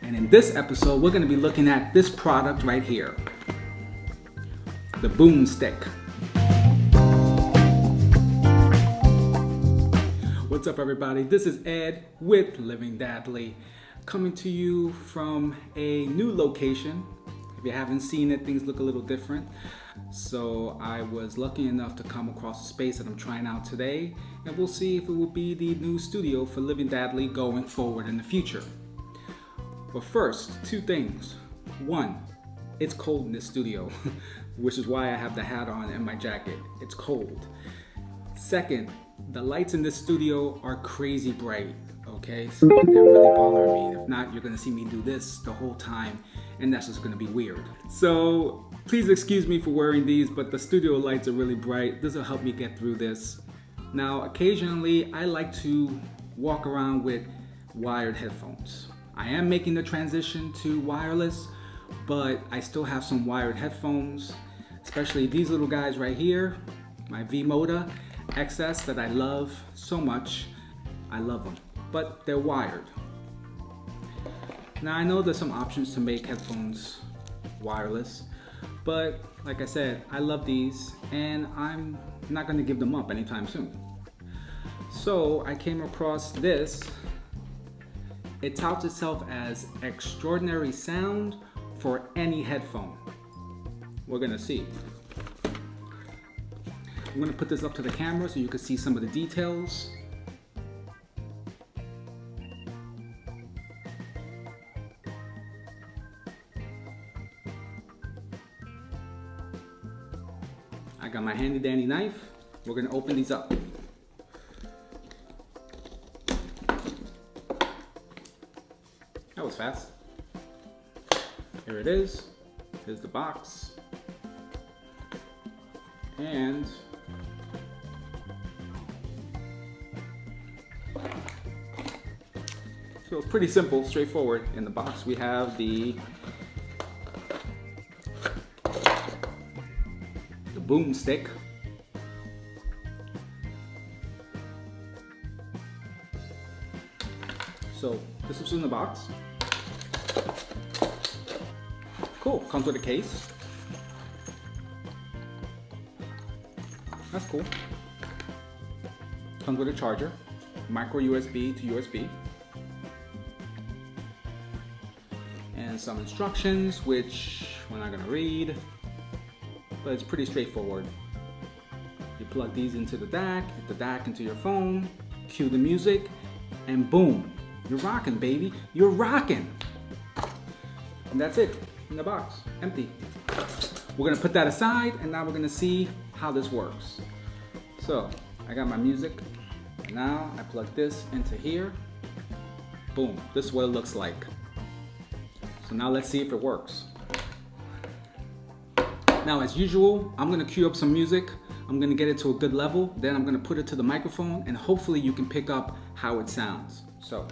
And in this episode, we're going to be looking at this product right here, the boomstick. What's up, everybody? This is Ed with Living Dadly, coming to you from a new location. If you haven't seen it, things look a little different. So I was lucky enough to come across a space that I'm trying out today, and we'll see if it will be the new studio for Living Dadly going forward in the future. But first, two things. One, it's cold in this studio, which is why I have the hat on and my jacket. It's cold. Second, the lights in this studio are crazy bright, okay? So they're really bothering me. If not, you're gonna see me do this the whole time, and that's just gonna be weird. So please excuse me for wearing these, but the studio lights are really bright. This will help me get through this. Now, occasionally, I like to walk around with wired headphones. I am making the transition to wireless, but I still have some wired headphones, especially these little guys right here, my V-Moda XS that I love so much. I love them, but they're wired. Now I know there's some options to make headphones wireless, but like I said, I love these and I'm not going to give them up anytime soon. So I came across this. It touts itself as extraordinary sound for any headphone. We're gonna see. I'm gonna put this up to the camera so you can see some of the details. I got my handy dandy knife. We're gonna open these up. That was fast. Here it is. Here's the box. And so it's pretty simple, straightforward. In the box we have the boomstick. So this is in the box. Cool, comes with a case. That's cool. Comes with a charger, micro USB to USB. And some instructions, which we're not gonna read, but it's pretty straightforward. You plug these into the DAC, the DAC into your phone, cue the music, and boom, you're rocking, baby. You're rocking. And that's it in the box, empty. We're gonna put that aside, and now we're gonna see how this works. So I got my music. Now I plug this into here. Boom, this is what it looks like. So now let's see if it works. Now, as usual, I'm gonna cue up some music. I'm gonna get it to a good level. Then I'm gonna put it to the microphone, and hopefully you can pick up how it sounds. So.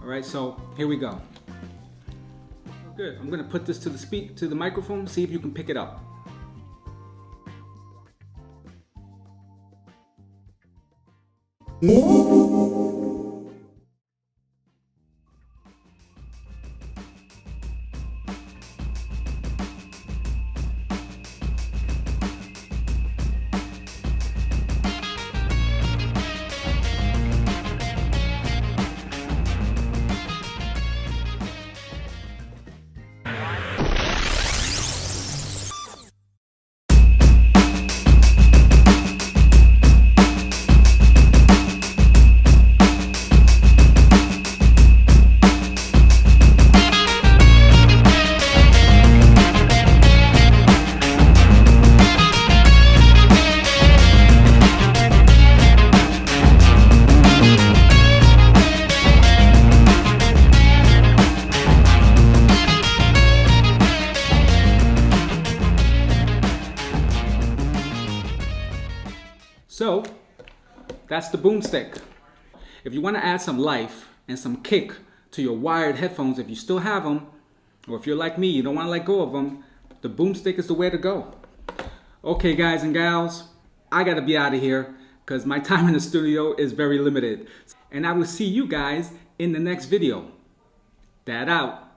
All right, so here we go. Good. I'm gonna put this to the microphone, see if you can pick it up. So that's the boomstick. If you want to add some life and some kick to your wired headphones, if you still have them, or if you're like me, you don't want to let go of them, the boomstick is the way to go. Okay, guys and gals, I gotta be out of here. because my time in the studio is very limited. And I will see you guys in the next video. Dad out.